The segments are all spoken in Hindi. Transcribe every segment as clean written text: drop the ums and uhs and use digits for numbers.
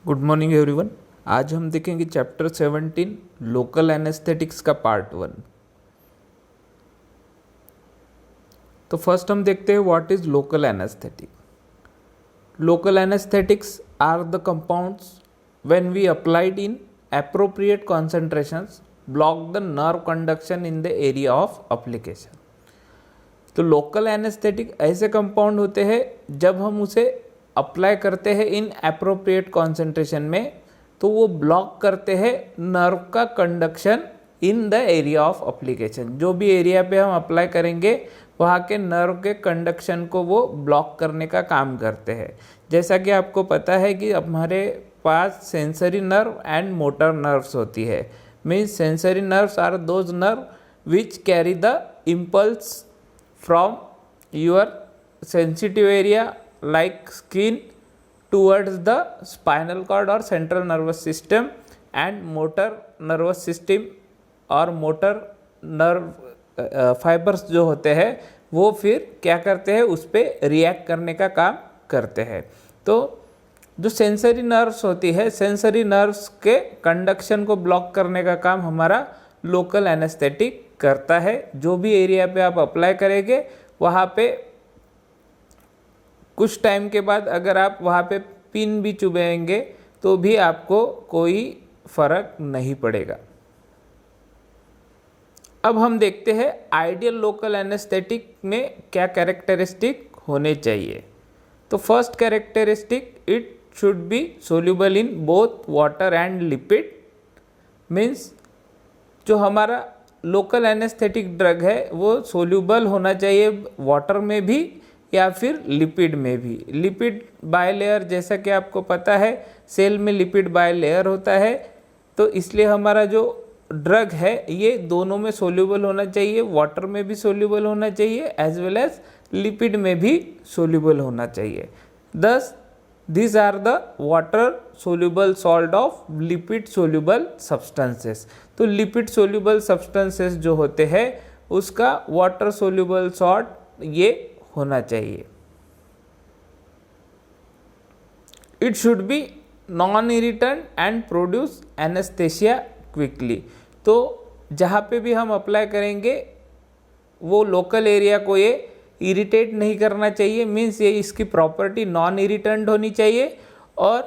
Good morning everyone. आज हम देखेंगे चैप्टर 17 लोकल एनेस्थेटिक्स का पार्ट 1। तो फर्स्ट हम देखते हैं what is local anaesthetic. Local anaesthetics are the compounds when we applied in appropriate concentrations block the nerve conduction in the area of application। तो लोकल एनेस्थेटिक ऐसे कंपाउंड होते हैं जब हम उसे अप्लाई करते हैं इन अप्रोप्रिएट कॉन्सेंट्रेशन में तो वो ब्लॉक करते हैं नर्व का conduction in the area of application. जो भी एरिया पे हम अप्लाई करेंगे वहाँ के नर्व के कंडक्शन को वो ब्लॉक करने का काम करते हैं। जैसा कि आपको पता है कि हमारे पास sensory nerve and motor nerves होती है। Means sensory nerves are those nerve which carry the impulse from your sensitive area like skin towards the spinal cord or central nervous system, and motor nervous system और motor nerve fibers जो होते हैं वो फिर क्या करते हैं, उस पर रिएक्ट करने का काम करते हैं। तो जो सेंसरी नर्व्स होती है, सेंसरी नर्व्स के कंडक्शन को ब्लॉक करने का काम हमारा लोकल एनेस्थेटिक करता है। जो भी एरिया पे आप अप्लाई करेंगे वहाँ पे कुछ टाइम के बाद अगर आप वहाँ पे पिन भी चुभाएंगे तो भी आपको कोई फर्क नहीं पड़ेगा। अब हम देखते हैं आइडियल लोकल एनेस्थेटिक में क्या कैरेक्टरिस्टिक होने चाहिए। तो first characteristic, it should B soluble in both water and lipid. Means जो हमारा लोकल एनेस्थेटिक ड्रग है वो सोल्यूबल होना चाहिए वाटर में भी या फिर लिपिड में भी। लिपिड बायलेयर, जैसा कि आपको पता है सेल में लिपिड बायलेयर होता है, तो इसलिए हमारा जो ड्रग है ये दोनों में सोल्यूबल होना चाहिए, वाटर में भी सोल्यूबल होना चाहिए एज वेल एज लिपिड में भी सोल्यूबल होना चाहिए। दस These are the water soluble salt of lipid soluble substances। तो लिपिड soluble substances जो होते हैं उसका water soluble salt ये होना चाहिए। It should be non-irritant and produce anesthesia quickly। तो जहाँ पे भी हम अप्लाई करेंगे वो लोकल एरिया को ये इरिटेट नहीं करना चाहिए। मीन्स ये इसकी प्रॉपर्टी नॉन इरिटेंट होनी चाहिए और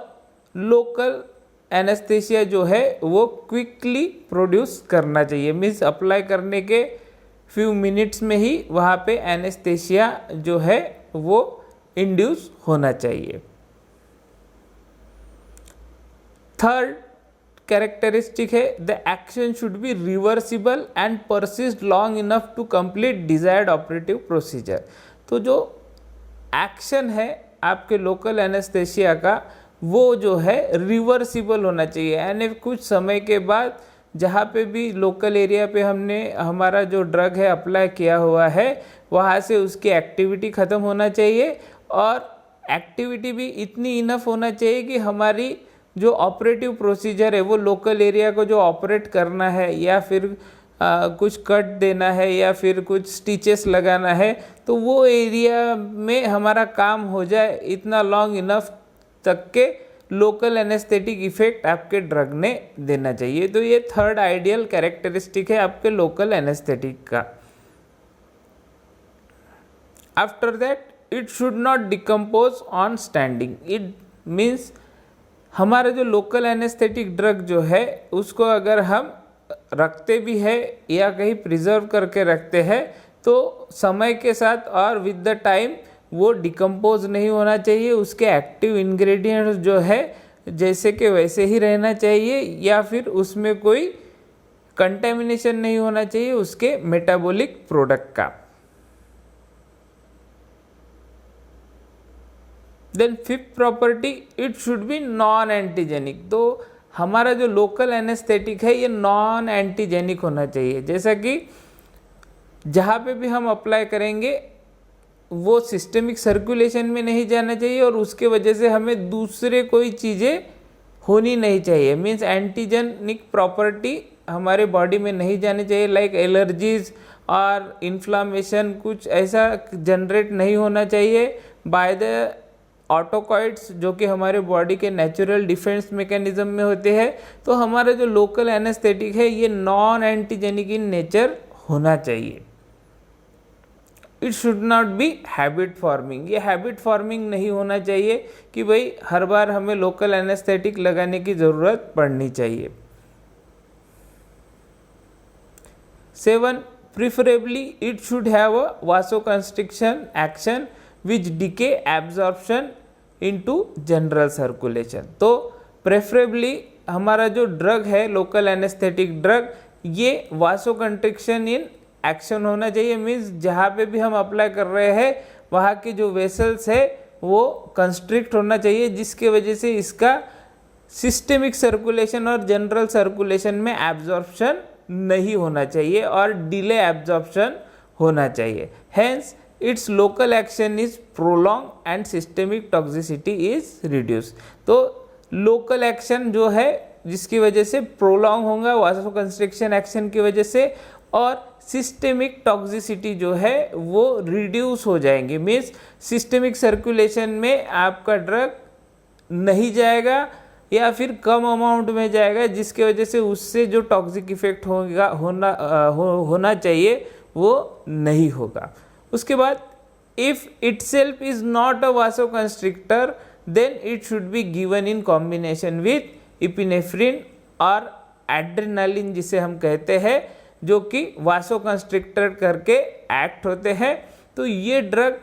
लोकल एनेस्थेसिया जो है वो क्विकली प्रोड्यूस करना चाहिए। मीन्स अप्लाई करने के फ्यू मिनट्स में ही वहाँ पे एनेस्थेसिया जो है वो इंड्यूस होना चाहिए। थर्ड कैरेक्टरिस्टिक है the action should be reversible and persist long enough to complete desired operative procedure. तो जो एक्शन है आपके लोकल एनेस्थेसिया का वो जो है रिवर्सिबल होना चाहिए, यानी कुछ समय के बाद जहाँ पे भी लोकल एरिया पे हमने हमारा जो ड्रग है अप्लाई किया हुआ है वहाँ से उसकी एक्टिविटी ख़त्म होना चाहिए और एक्टिविटी भी इतनी इनफ होना चाहिए कि हमारी जो ऑपरेटिव प्रोसीजर है वो लोकल एरिया को जो ऑपरेट करना है या फिर कुछ कट देना है या फिर कुछ स्टिचेस लगाना है तो वो एरिया में हमारा काम हो जाए, इतना लॉन्ग इनफ तक के लोकल एनेस्थेटिक इफेक्ट आपके ड्रग ने देना चाहिए। तो ये थर्ड आइडियल कैरेक्टरिस्टिक है आपके लोकल एनेस्थेटिक का। After that it should not decompose on standing. It means हमारा जो लोकल एनेस्थेटिक ड्रग जो है उसको अगर हम रखते भी है या कहीं प्रिजर्व करके रखते हैं तो समय के साथ और विद द टाइम वो डिकम्पोज नहीं होना चाहिए। उसके एक्टिव इंग्रेडिएंट्स जो है जैसे कि वैसे ही रहना चाहिए या फिर उसमें कोई कंटेमिनेशन नहीं होना चाहिए उसके मेटाबॉलिक प्रोडक्ट का। Then fifth property, it should be non antigenic. तो हमारा जो लोकल एनेस्थेटिक है ये नॉन एंटीजेनिक होना चाहिए। जैसा कि जहाँ पे भी हम अप्लाई करेंगे वो सिस्टमिक सर्कुलेशन में नहीं जाना चाहिए और उसके वजह से हमें दूसरे कोई चीज़ें होनी नहीं चाहिए। मीन्स एंटीजेनिक प्रॉपर्टी हमारे बॉडी में नहीं जानी चाहिए, लाइक एलर्जीज और इन्फ्लामेशन कुछ ऐसा जनरेट नहीं होना चाहिए बाय द ऑटोकॉइड्स जो कि हमारे बॉडी के नेचुरल डिफेंस मैकेनिज्म में होते हैं। तो हमारा जो लोकल एनेस्थेटिक है ये नॉन एंटीजेनिक इन नेचर होना चाहिए। It should not be habit forming, ये हैबिट फॉर्मिंग नहीं होना चाहिए कि भाई हर बार हमें लोकल एनेस्थेटिक लगाने की ज़रूरत पड़नी चाहिए। 7. Preferably it should have a vasoconstriction action which decay absorption into general circulation। तो प्रेफरेबली हमारा जो ड्रग है लोकल एनेस्थेटिक ड्रग ये वासोकंस्ट्रिक्शन इन एक्शन होना चाहिए। मीन्स जहाँ पे भी हम अप्लाई कर रहे हैं वहाँ की जो वेसल्स है वो कंस्ट्रिक्ट होना चाहिए, जिसके वजह से इसका सिस्टेमिक सर्कुलेशन और जनरल सर्कुलेशन में एब्जॉर्प्शन नहीं होना चाहिए और डिले एब्जॉर्प्शन होना चाहिए। Hence it's local action is prolong and systemic toxicity is reduce. तो लोकल एक्शन जो है जिसकी वजह से प्रोलॉन्ग होगा वासोकंस्ट्रिक्शन एक्शन की वजह से, और सिस्टेमिक टॉक्सिसिटी जो है वो रिड्यूस हो जाएंगे। मीन्स सिस्टेमिक सर्कुलेशन में आपका ड्रग नहीं जाएगा या फिर कम अमाउंट में जाएगा, जिसके वजह से उससे जो टॉक्सिक इफेक्ट होना चाहिए वो नहीं होगा। उसके बाद if itself is not a vasoconstrictor then it should be given in combination with epinephrine और एड्रेनालिन जिसे हम कहते हैं, जो कि वासोकंस्ट्रिक्टर करके एक्ट होते हैं। तो ये ड्रग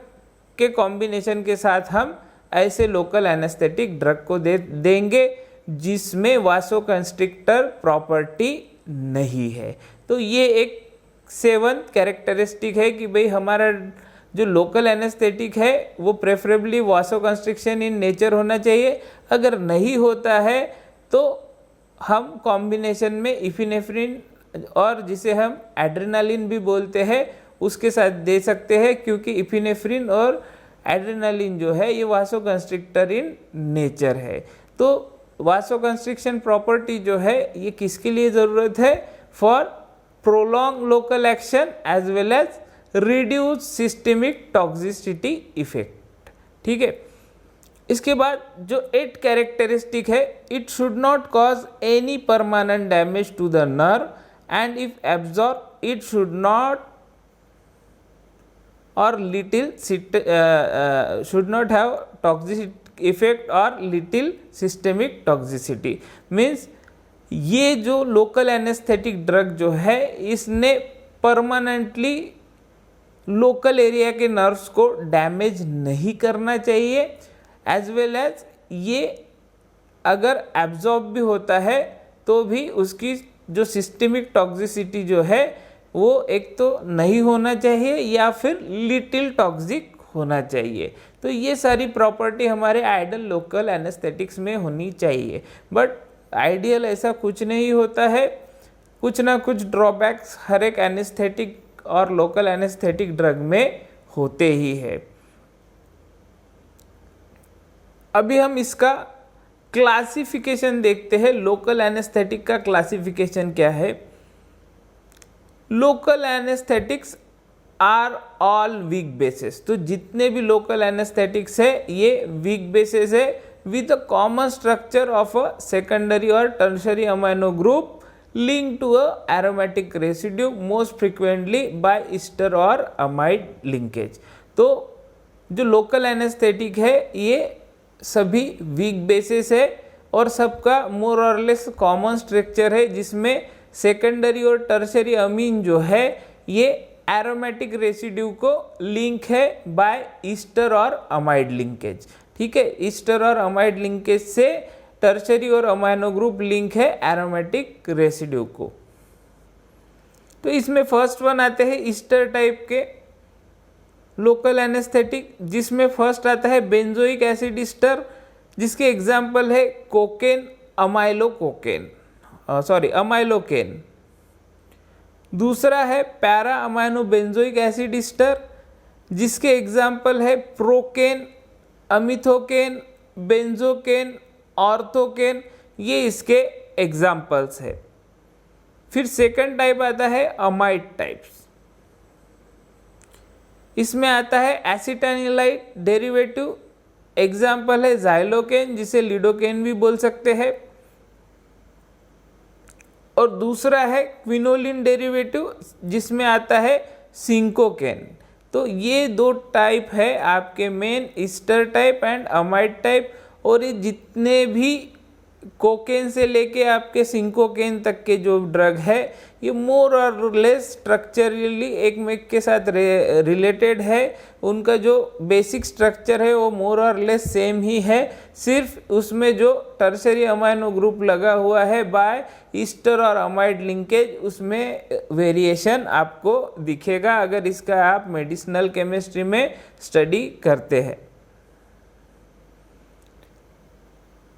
के कॉम्बिनेशन के साथ हम ऐसे लोकल एनेस्थेटिक ड्रग को देंगे जिसमें वासोकंस्ट्रिक्टर प्रॉपर्टी नहीं है। तो ये एक 7th कैरेक्टरिस्टिक है कि भाई हमारा जो लोकल एनेस्थेटिक है वो प्रेफरेबली वासोकंस्ट्रिक्शन इन नेचर होना चाहिए। अगर नहीं होता है तो हम कॉम्बिनेशन में इफिनेफ्रिन और जिसे हम एड्रेनालिन भी बोलते हैं उसके साथ दे सकते हैं, क्योंकि इफिनेफ्रिन और एड्रेनालिन जो है ये वासोकंस्ट्रिक्टर इन नेचर है। तो वासोकंस्ट्रिक्शन प्रॉपर्टी जो है ये किसके लिए ज़रूरत है? For prolong local action as well as reduce systemic toxicity effect. ठीक है। इसके बाद जो 8 कैरेक्टरिस्टिक है, it should not cause any permanent damage to the nerve and if absorb it should not or little should not have toxic effect or little systemic toxicity। Means ये जो लोकल एनेस्थेटिक ड्रग जो है इसने परमानेंटली लोकल एरिया के नर्व्स को डैमेज नहीं करना चाहिए, एज वेल एज ये अगर एब्जॉर्ब भी होता है तो भी उसकी जो सिस्टेमिक टॉक्सिसिटी जो है वो एक तो नहीं होना चाहिए या फिर लिटिल टॉक्सिक होना चाहिए। तो ये सारी प्रॉपर्टी हमारे आइडियल लोकल एनेस्थेटिक्स में होनी चाहिए। बट आइडियल ऐसा कुछ नहीं होता है, कुछ ना कुछ ड्रॉबैक्स हर एक एनेस्थेटिक और लोकल एनेस्थेटिक ड्रग में होते ही है। अभी हम इसका क्लासिफिकेशन देखते हैं। लोकल एनेस्थेटिक का क्लासिफिकेशन क्या है? Local anaesthetics are all weak bases. तो जितने भी लोकल एनेस्थेटिक्स है ये वीक बेसिस है with a common structure of a secondary और tertiary amino group link to a aromatic residue most frequently by ester और अमाइड लिंकेज। तो जो लोकल एनेस्थेटिक है ये सभी वीक बेसिस है और सबका मोर और लेस कॉमन स्ट्रक्चर है, जिसमें सेकेंडरी और टर्शरी अमीन जो है ये एरोमेटिक रेसिड्यू को लिंक है बाय ईस्टर और अमाइड लिंकेज। ठीक है, ईस्टर और अमाइड लिंकेज से टर्शरी और अमाइनो ग्रुप लिंक है एरोमेटिक रेसिड्यू को। तो इसमें फर्स्ट वन आते हैं ईस्टर टाइप के लोकल एनेस्थेटिक, जिसमें फर्स्ट आता है बेंजोइक एसिड ईस्टर, जिसके एग्जाम्पल है कोकेन, अमाइलोकेन। दूसरा है para amino benzoic acid Easter, जिसके एग्जाम्पल है प्रोकेन, अमिथोकेन, बेंजोकेन, ऑर्थोकेन, ये इसके एग्जाम्पल्स है। फिर सेकंड टाइप आता है अमाइड टाइप्स। इसमें आता है एसिटानिलाइड डेरिवेटिव एग्जाम्पल है जाइलोकेन, जिसे लिडोकेन भी बोल सकते हैं, और दूसरा है क्विनोलिन डेरिवेटिव जिसमें आता है सिंकोकेन। तो ये दो टाइप है आपके main, Easter type and amide type. और ये जितने भी कोकेन से लेके आपके सिंकोकेन तक के जो ड्रग है, ये मोर और लेस स्ट्रक्चरली एक में के साथ रिलेटेड है। उनका जो बेसिक स्ट्रक्चर है वो मोर और लेस सेम ही है, सिर्फ उसमें जो टर्शरी अमाइनो ग्रुप लगा हुआ है बाय ईस्टर और अमाइड लिंकेज, उसमें वेरिएशन आपको दिखेगा अगर इसका आप मेडिसिनल केमिस्ट्री में स्टडी करते हैं।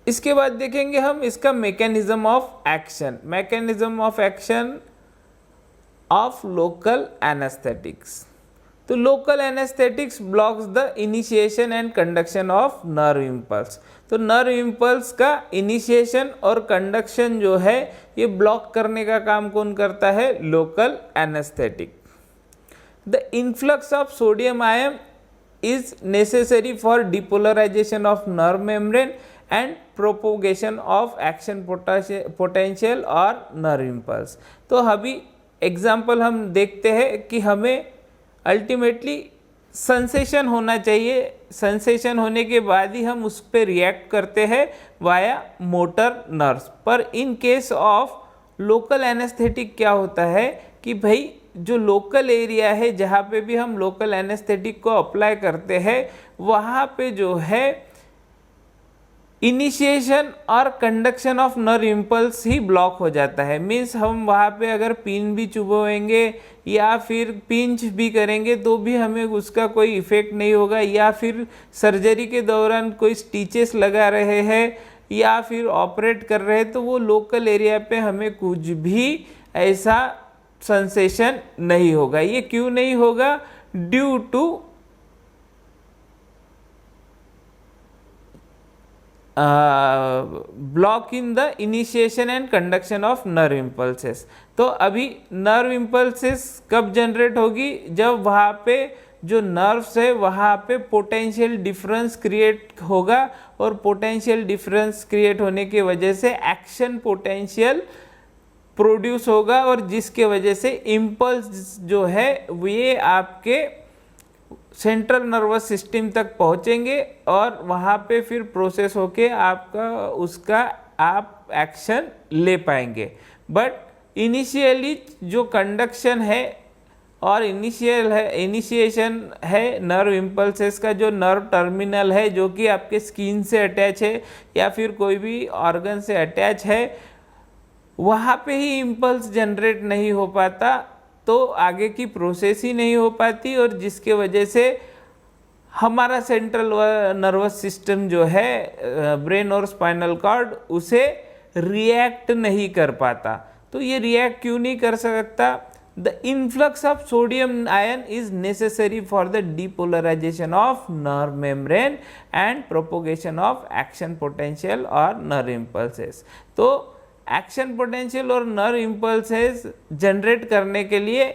इसके बाद देखेंगे हम इसका mechanism of action. Mechanism of action of local anaesthetics. तो local anaesthetics blocks the initiation and conduction of nerve impulse. तो नर्व इम्पल्स का इनिशिएशन और कंडक्शन जो है ये ब्लॉक करने का काम कौन करता है? Local anaesthetic. The influx of sodium ion is necessary for depolarization of nerve membrane and propagation of action potential और nerve impulse। तो अभी एग्जाम्पल हम देखते हैं कि हमें अल्टीमेटली सेंसेशन होना चाहिए, सेंसेशन होने के बाद ही हम उस पर रिएक्ट करते हैं वाया मोटर नर्व्स। पर in case of local anaesthetic क्या होता है कि भाई जो लोकल एरिया है जहाँ पे भी हम लोकल एनेस्थेटिक को अप्लाई करते हैं वहाँ पे जो है इनिशिएशन और conduction of nerve impulse he block हो जाता है। मीन्स हम वहाँ पे अगर पिन भी चुभवाएंगे या फिर पिंच भी करेंगे तो भी हमें उसका कोई इफेक्ट नहीं होगा, या फिर सर्जरी के दौरान कोई स्टिचेस लगा रहे हैं या फिर ऑपरेट कर रहे हैं तो वो लोकल एरिया पे हमें कुछ भी ऐसा सेंसेशन नहीं होगा। ये क्यों नहीं होगा? Due to block in the initiation and conduction of nerve impulses. तो अभी नर्व इम्पल्सेस कब जनरेट होगी? जब वहाँ पे जो नर्व्स है वहाँ पे पोटेंशियल डिफरेंस क्रिएट होगा, और पोटेंशियल डिफरेंस क्रिएट होने की वजह से एक्शन पोटेंशियल प्रोड्यूस होगा, और जिसके वजह से इम्पल्स जो है ये आपके सेंट्रल नर्वस सिस्टम तक पहुंचेंगे और वहाँ पे फिर प्रोसेस होके आपका उसका आप एक्शन ले पाएंगे। बट इनिशियली जो कंडक्शन है और इनिशिएशन है नर्व इम्पल्सेस का, जो नर्व टर्मिनल है जो कि आपके स्किन से अटैच है या फिर कोई भी ऑर्गन से अटैच है, वहाँ पे ही इम्पल्स जनरेट नहीं हो पाता, तो आगे की प्रोसेस ही नहीं हो पाती, और जिसके वजह से हमारा सेंट्रल नर्वस सिस्टम जो है ब्रेन और स्पाइनल कॉर्ड उसे रिएक्ट नहीं कर पाता। तो ये रिएक्ट क्यों नहीं कर सकता? The influx of sodium ion is necessary for the depolarisation of nerve membrane and propagation of action potential और नर्व इम्पल्सेस। तो एक्शन पोटेंशियल और नर्व इम्पल्सेस जनरेट करने के लिए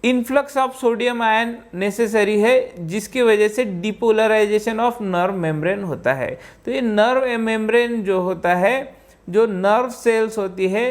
influx of sodium ion necessary है, जिसकी वजह से डिपोलराइजेशन ऑफ नर्व मेम्ब्रेन होता है। तो ये नर्व मेम्ब्रेन जो होता है, जो नर्व सेल्स होती है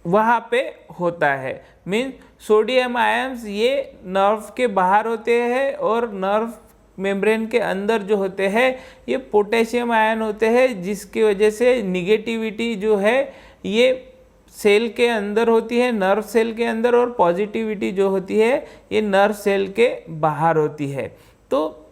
वहाँ पे होता है। मीन सोडियम आयन्स ये नर्व के बाहर होते हैं और नर्व मेम्ब्रेन के अंदर जो होते हैं ये पोटेशियम आयन होते हैं, जिसकी वजह से निगेटिविटी जो है ये सेल के अंदर होती है, नर्व सेल के अंदर, और पॉजिटिविटी जो होती है ये नर्व सेल के बाहर होती है। तो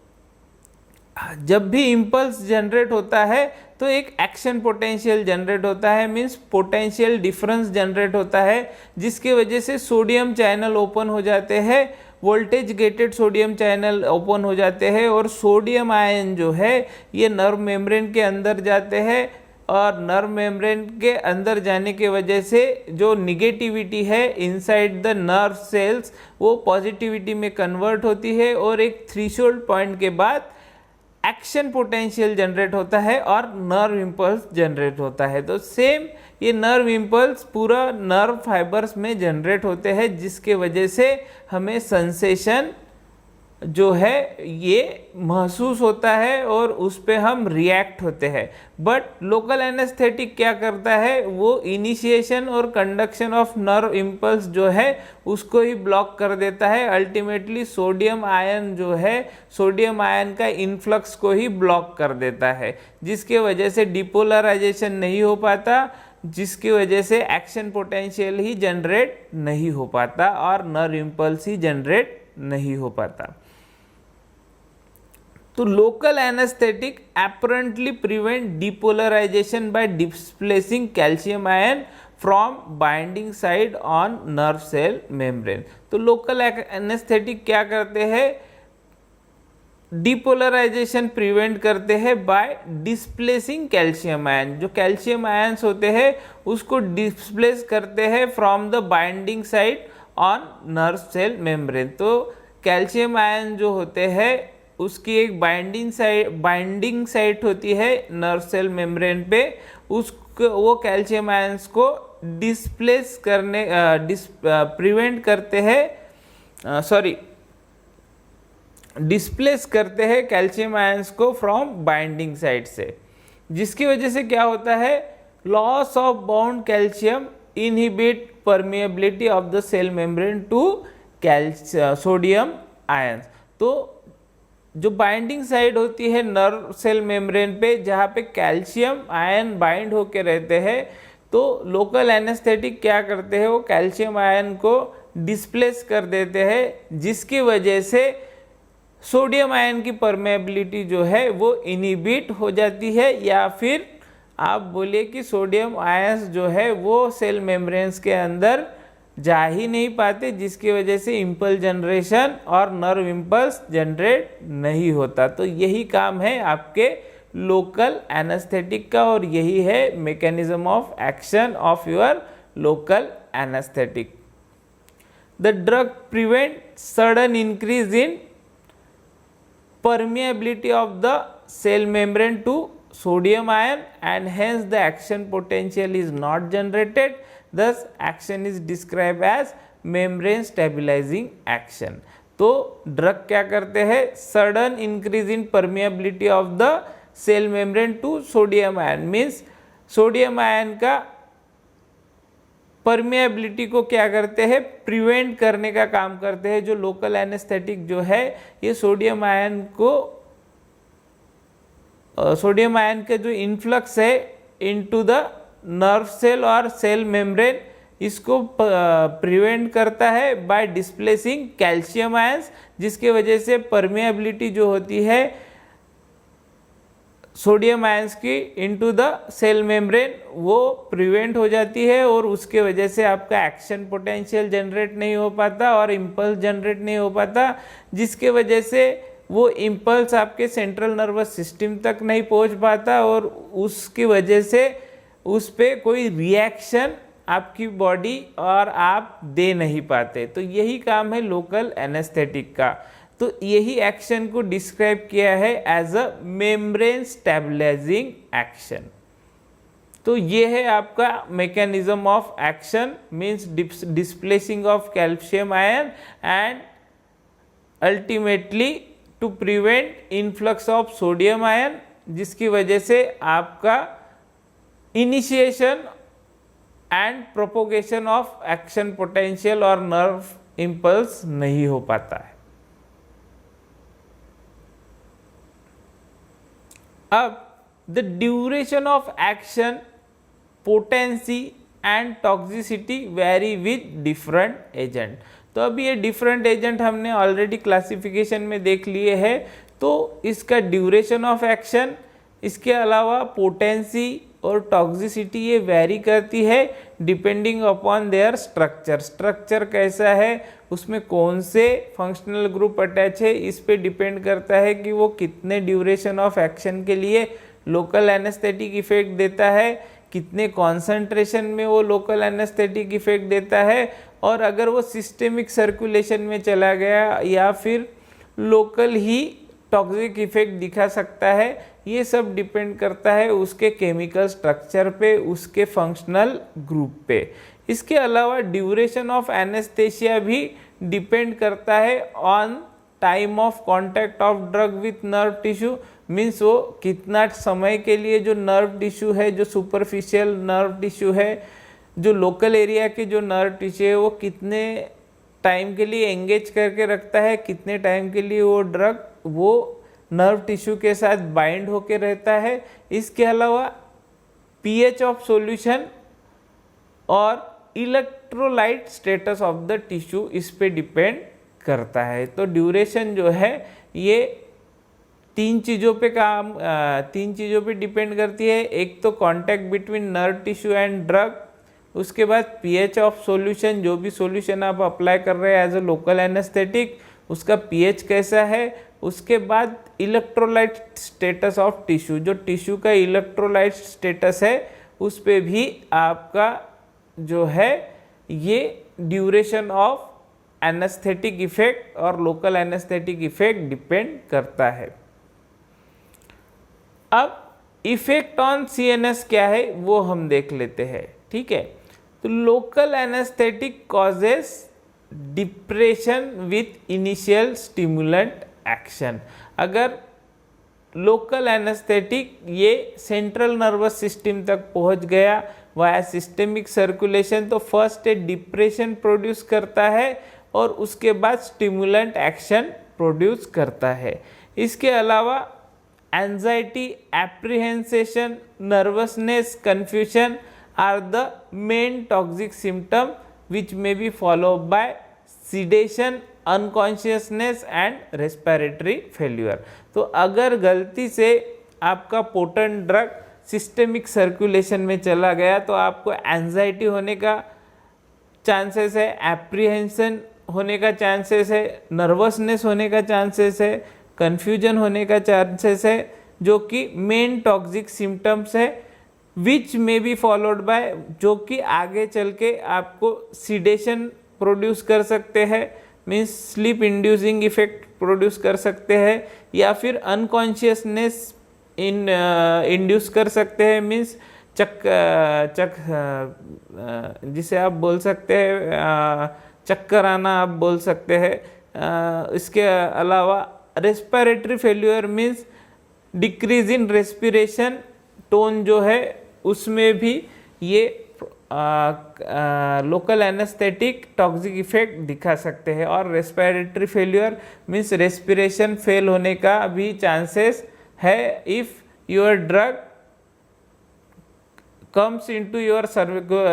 जब भी इम्पल्स जनरेट होता है तो एक एक्शन पोटेंशियल जनरेट होता है, मीन्स पोटेंशियल डिफरेंस जनरेट होता है, जिसकी वजह से सोडियम चैनल ओपन हो जाते हैं, voltage gated sodium channel open हो जाते हैं, और सोडियम आयन जो है ये नर्व मेम्ब्रेन के अंदर जाते हैं, और नर्व मेम्ब्रेन के अंदर जाने की वजह से जो निगेटिविटी है इनसाइड द नर्व सेल्स वो पॉजिटिविटी में कन्वर्ट होती है, और एक थ्रेशोल्ड पॉइंट के बाद एक्शन पोटेंशियल जनरेट होता है और नर्व इम्पल्स जनरेट होता है। तो सेम ये नर्व इम्पल्स पूरा नर्व फाइबर्स में जनरेट होते हैं, जिसके वजह से हमें सेंसेशन जो है ये महसूस होता है और उस पे हम रिएक्ट होते हैं। बट लोकल एनेस्थेटिक क्या करता है, वो इनिशिएशन और कंडक्शन ऑफ नर्व इम्पल्स जो है उसको ही ब्लॉक कर देता है। अल्टीमेटली सोडियम आयन जो है, सोडियम आयन का इन्फ्लक्स को ही ब्लॉक कर देता है, जिसके वजह से डिपोलराइजेशन नहीं हो पाता, जिसकी वजह से एक्शन पोटेंशियल ही जनरेट नहीं हो पाता और नर्व इम्पल्स ही जनरेट नहीं हो पाता। तो local anaesthetic apparently prevent depolarization by displacing calcium ion from binding side on nerve cell membrane। तो लोकल एनेस्थेटिक क्या करते हैं, डिपोलराइजेशन प्रिवेंट करते हैं बाय डिस्प्लेसिंग कैल्शियम आयन। जो कैल्शियम आयन्स होते हैं उसको डिस्प्लेस करते हैं from the binding side on nerve cell membrane. तो कैल्शियम आयन जो होते हैं उसकी एक बाइंडिंग साइट होती है नर्व सेल मेम्ब्रेन पे, उसको वो कैल्शियम आयंस को डिस्प्लेस करने प्रिवेंट करते हैं डिस्प्लेस करते हैं कैल्शियम आयंस को फ्रॉम बाइंडिंग साइट से, जिसकी वजह से क्या होता है, loss of bound calcium inhibit permeability of the cell membrane to sodium ions. तो जो बाइंडिंग साइड होती है नर्व सेल मेम्ब्रेन पे, जहाँ पे कैल्शियम आयन बाइंड होके रहते हैं, तो लोकल एनेस्थेटिक क्या करते हैं, वो कैल्शियम आयन को डिस्प्लेस कर देते हैं, जिसकी वजह से सोडियम आयन की परमेबिलिटी जो है वो इनहिबिट हो जाती है, या फिर आप बोलिए कि सोडियम आयंस जो है वो सेल मेम्ब्रेन्स के अंदर जा ही नहीं पाते, जिसकी वजह से इम्पल्स जनरेशन और नर्व इम्पल्स जनरेट नहीं होता। तो यही काम है आपके लोकल एनेस्थेटिक का, और यही है mechanism of action of your local anaesthetic. The drug prevent sudden increase in permeability of the cell membrane to sodium ion, and hence the action potential is not generated, thus action is described as membrane stabilizing action। तो ड्रग क्या करते हैं, sudden increase in permeability of the cell membrane to sodium ion, means sodium ion का परमिएबिलिटी को क्या करते हैं, प्रिवेंट करने का काम करते हैं। जो लोकल एनेस्थेटिक जो है ये सोडियम आयन का जो इन्फ्लक्स है इनटू द नर्व सेल और सेल मेम्ब्रेन, इसको प्रिवेंट करता है बाय डिस्प्लेसिंग कैल्शियम आयंस, जिसके वजह से परमिएबिलिटी जो होती है सोडियम आयंस की इनटू द सेल मेम्ब्रेन वो प्रिवेंट हो जाती है, और उसके वजह से आपका एक्शन पोटेंशियल जनरेट नहीं हो पाता और इम्पल्स जनरेट नहीं हो पाता, जिसके वजह से वो इम्पल्स आपके सेंट्रल नर्वस सिस्टम तक नहीं पहुंच पाता, और उसकी वजह से उस पर कोई रिएक्शन आपकी बॉडी और आप दे नहीं पाते। तो यही काम है लोकल एनेस्थेटिक का। तो यही एक्शन को डिस्क्राइब किया है as a membrane stabilising action. तो ये है आपका mechanism of action, means displacing of calcium ion and ultimately to prevent influx of sodium ion, जिसकी वजह से आपका initiation and propagation of action potential और नर्व इम्पल्स नहीं हो पाता है। अब the duration of action, potency and toxicity vary with different agent. तो अब ये डिफरेंट एजेंट हमने ऑलरेडी क्लासिफिकेशन में देख लिए हैं। तो इसका ड्यूरेशन ऑफ एक्शन, इसके अलावा पोटेंसी और टॉक्सिसिटी ये वेरी करती है depending upon their structure. Structure कैसा है, उसमें कौन से फंक्शनल ग्रुप अटैच है, इस पे डिपेंड करता है कि वो कितने ड्यूरेशन ऑफ एक्शन के लिए लोकल एनेस्थेटिक इफेक्ट देता है, कितने कॉन्सेंट्रेशन में वो लोकल एनेस्थेटिक इफेक्ट देता है, और अगर वो सिस्टेमिक सर्कुलेशन में चला गया या फिर लोकल ही टॉक्सिक इफेक्ट दिखा सकता है। ये सब डिपेंड करता है उसके केमिकल स्ट्रक्चर पे, उसके फंक्शनल ग्रुप पे। इसके अलावा ड्यूरेशन ऑफ एनेस्थेसिया भी डिपेंड करता है on time of contact of drug with nerve tissue, means वो कितना समय के लिए जो नर्व टिश्यू है, जो सुपरफिशियल नर्व टिश्यू है, जो लोकल एरिया के जो नर्व टिश्यू है, वो कितने टाइम के लिए एंगेज करके रखता है, कितने टाइम के लिए वो ड्रग वो नर्व टिश्यू के साथ बाइंड होके रहता है। इसके अलावा पीएच ऑफ सॉल्यूशन और electrolyte status of the tissue इस पे डिपेंड करता है। तो ड्यूरेशन जो है ये तीन चीज़ों पे डिपेंड करती है। एक तो contact between nerve tissue and drug, उसके बाद पीएच ऑफ सॉल्यूशन, जो भी सॉल्यूशन आप अप्लाई कर रहे हैं एज अ लोकल एनेस्थेटिक उसका पीएच कैसा है, उसके बाद इलेक्ट्रोलाइट स्टेटस ऑफ टिश्यू, जो टिश्यू का इलेक्ट्रोलाइट स्टेटस है उस पे भी आपका जो है ये ड्यूरेशन ऑफ एनेस्थेटिक इफेक्ट और लोकल एनेस्थेटिक इफेक्ट डिपेंड करता है। अब इफेक्ट ऑन सीएनएस क्या है वो हम देख लेते हैं, ठीक है। तो local anaesthetic causes depression with initial stimulant action. अगर लोकल एनेस्थेटिक ये सेंट्रल नर्वस सिस्टम तक पहुंच गया वाया सिस्टेमिक सर्कुलेशन, तो फर्स्ट ए डिप्रेशन प्रोड्यूस करता है और उसके बाद स्टिमुलेंट एक्शन प्रोड्यूस करता है। इसके अलावा anxiety, apprehension, nervousness, confusion are the main toxic symptom which may be follow by sedation, unconsciousness and respiratory failure. तो अगर गलती से आपका पोटेंट ड्रग सिस्टेमिक सर्कुलेशन में चला गया तो आपको एंजाइटी होने का चांसेस है, एप्रीहेंशन होने का चांसेस है, नर्वसनेस होने का चांसेस है, कन्फ्यूजन होने का चांसेस है, जो कि मेन टॉक्सिक सिम्टम्स है विच मे बी फॉलोड बाय, जो कि आगे चल के आपको सीडेशन प्रोड्यूस कर सकते हैं, means sleep inducing effect produce कर सकते हैं, या फिर अनकॉन्शियसनेस इंड्यूस कर सकते हैं, मीन्स जिसे आप बोल सकते हैं चक्कर आना आप बोल सकते हैं। इसके अलावा respiratory failure means decrease in respiration tone जो है उसमें भी ये लोकल एनेस्थेटिक टॉक्सिक इफेक्ट दिखा सकते हैं। और respiratory failure means respiration fail होने का भी चांसेस है if your drug comes into your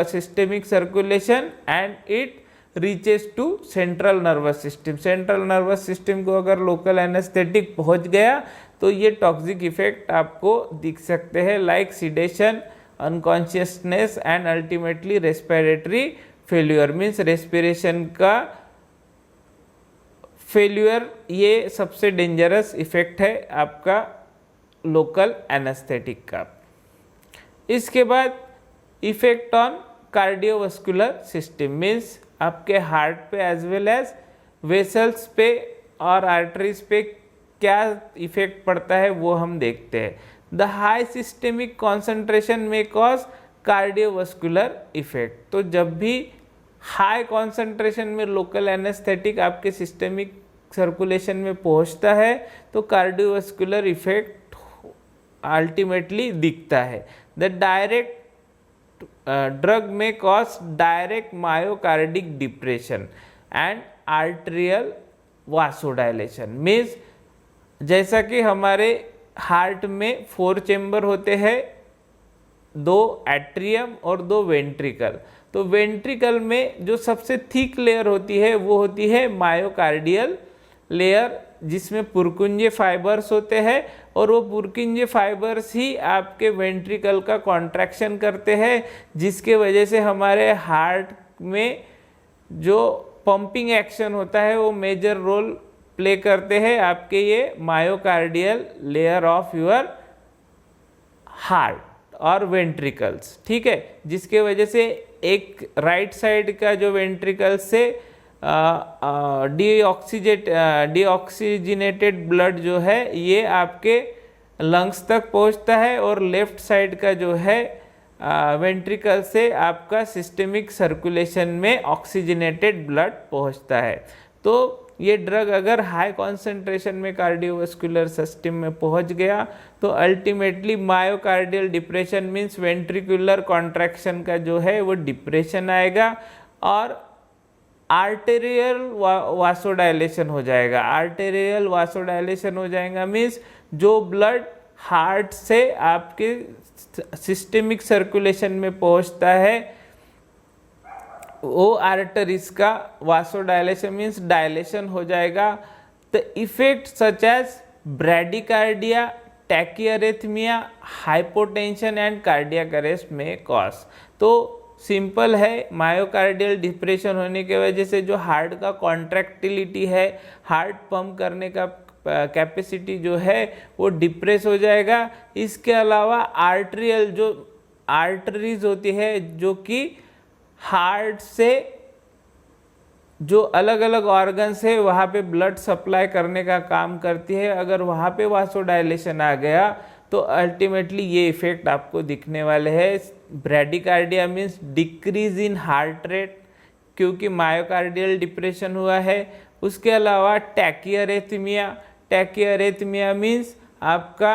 systemic circulation and it reaches to central nervous system। Central nervous system को अगर लोकल एनेस्थेटिक पहुंच गया तो ये टॉक्सिक इफेक्ट आपको दिख सकते हैं, like sedation, unconsciousness and ultimately respiratory failure. Means respiration का फेल्यूर ये सबसे डेंजरस इफेक्ट है आपका लोकल एनेस्थेटिक का। इसके बाद effect on cardiovascular system, means आपके हार्ट पे एज वेल एज वेसल्स पे और आर्टरीज पे क्या इफेक्ट पड़ता है वो हम देखते हैं। The high systemic concentration may cause cardiovascular effect. तो जब भी हाई कॉन्सेंट्रेशन में लोकल एनेस्थेटिक आपके सिस्टेमिक सर्कुलेशन में पहुंचता है तो कार्डियोवास्कुलर इफेक्ट अल्टीमेटली दिखता है। The direct drug may cause direct myocardial depression and arterial vasodilation. Means जैसा कि हमारे हार्ट में 4 चेंबर होते हैं, 2 एट्रियम और 2 वेंट्रिकल। तो वेंट्रिकल में जो सबसे थिक लेयर होती है वो होती है मायोकार्डियल लेयर, जिसमें पुरकुंजे फाइबर्स होते हैं और वो पुरकुंजे फाइबर्स ही आपके वेंट्रिकल का कॉन्ट्रैक्शन करते हैं, जिसके वजह से हमारे हार्ट में जो पंपिंग एक्शन होता है वो मेजर रोल प्ले करते हैं आपके ये myocardial layer of your heart और वेंट्रिकल्स, ठीक है। जिसके वजह से एक राइट साइड का जो वेंट्रिकल से डीऑक्सीजनेटेड ब्लड जो है ये आपके लंग्स तक पहुंचता है और लेफ्ट साइड का जो है वेंट्रिकल से आपका सिस्टेमिक सर्कुलेशन में ऑक्सीजनेटेड ब्लड पहुंचता है। तो ये ड्रग अगर हाई कॉन्सेंट्रेशन में कार्डियोवास्कुलर सिस्टम में पहुंच गया तो ultimately myocardial depression means ventricular contraction का जो है वो डिप्रेशन आएगा और आर्टेरियल वासोडाइलेशन हो जाएगा। आर्टेरियल वासोडाइलेशन हो जाएगा मीन्स जो ब्लड हार्ट से आपके सिस्टेमिक सर्कुलेशन में पहुंचता है वो आर्टरीज का वासोडाइलेशन मीन्स डायलेशन हो जाएगा। The effect such as bradycardia, tachyarrhythmia, hypotension and cardiac arrest may cause. तो सिंपल है, मायोकार्डियल डिप्रेशन होने की वजह से जो हार्ट का कॉन्ट्रैक्टिलिटी है, हार्ट पंप करने का कैपेसिटी जो है वो डिप्रेस हो जाएगा। इसके अलावा आर्टरियल जो आर्टरीज होती है जो कि हार्ट से जो अलग अलग ऑर्गन्स है वहाँ पे ब्लड सप्लाई करने का काम करती है, अगर वहाँ पे वासोडाइलेशन आ गया तो अल्टीमेटली ये इफेक्ट आपको दिखने वाले हैं। Bradycardia means decrease in heart rate क्योंकि मायोकार्डियल डिप्रेशन हुआ है। उसके अलावा टैकियारिथमिया, टैकियारिथमिया मीन्स आपका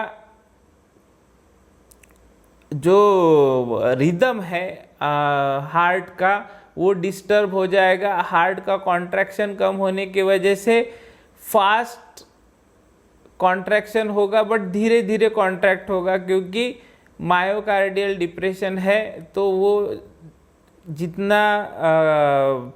जो रिदम है हार्ट का वो डिस्टर्ब हो जाएगा। हार्ट का कॉन्ट्रैक्शन कम होने की वजह से फास्ट कॉन्ट्रैक्शन होगा बट धीरे धीरे कॉन्ट्रैक्ट होगा क्योंकि मायोकार्डियल डिप्रेशन है तो वो जितना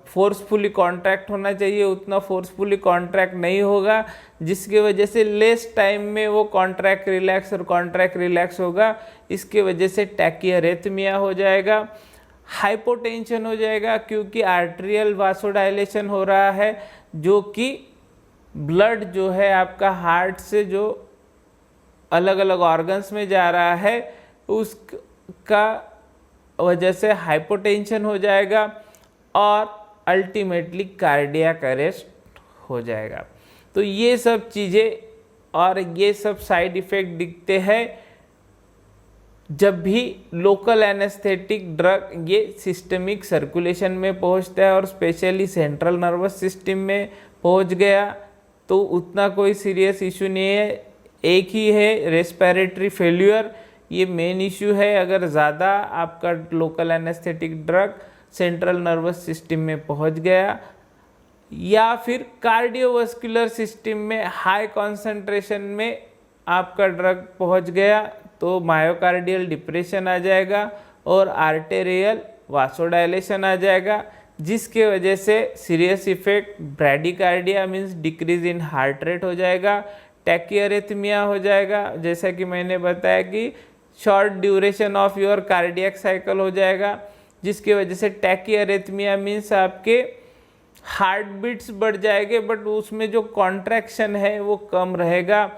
फोर्सफुली कॉन्ट्रैक्ट होना चाहिए उतना फोर्सफुली कॉन्ट्रैक्ट नहीं होगा, जिसकी वजह से लेस टाइम में वो कॉन्ट्रैक्ट रिलैक्स होगा। इसके वजह से टैकियारिथमिया हो जाएगा। हाइपोटेंशन हो जाएगा क्योंकि आर्टेरियल वासोडाइलेशन हो रहा है जो कि ब्लड जो है आपका हार्ट से जो अलग अलग ऑर्गन्स में जा रहा है उसका वजह से हाइपोटेंशन हो जाएगा और अल्टीमेटली कार्डियक अरेस्ट हो जाएगा। तो ये सब चीज़ें और ये सब साइड इफ़ेक्ट दिखते हैं जब भी लोकल एनेस्थेटिक ड्रग ये सिस्टमिक सर्कुलेशन में पहुंचता है और स्पेशली सेंट्रल नर्वस सिस्टम में पहुंच गया तो उतना कोई सीरियस इशू नहीं है। एक ही है रेस्पिरेटरी फेल्यूर, ये मेन इशू है। अगर ज़्यादा आपका local anaesthetic drug central nervous system में पहुंच गया या फिर कार्डियोवास्कुलर सिस्टम में हाई कॉन्सेंट्रेशन में आपका ड्रग पहुंच गया तो मायोकार्डियल डिप्रेशन आ जाएगा और आर्टेरियल वासोडाइलेशन आ जाएगा, जिसके वजह से serious effect bradycardia means decrease in heart rate हो जाएगा, टैकियारिथमिया हो जाएगा, जैसा कि मैंने बताया कि short duration of your cardiac cycle हो जाएगा, जिसकी वजह से टैकियारिथमिया मीन्स आपके हार्ट बीट्स बढ़ जाएंगे बट उसमें जो कॉन्ट्रैक्शन है वो कम रहेगा।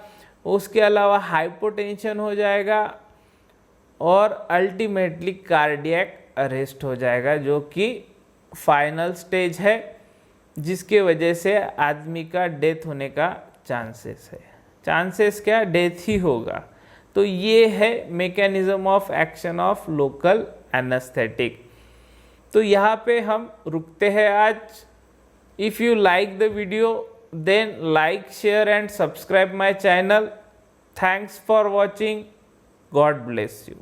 उसके अलावा हाइपोटेंशन हो जाएगा और अल्टीमेटली कार्डियक अरेस्ट हो जाएगा जो कि फाइनल स्टेज है, जिसके वजह से आदमी का डेथ होने का चांसेस है। चांसेस क्या, डेथ ही होगा। तो ये है mechanism of action of local anaesthetic. तो यहाँ पे हम रुकते हैं आज। If you like the video then like, share and subscribe my channel. Thanks for watching. God bless you.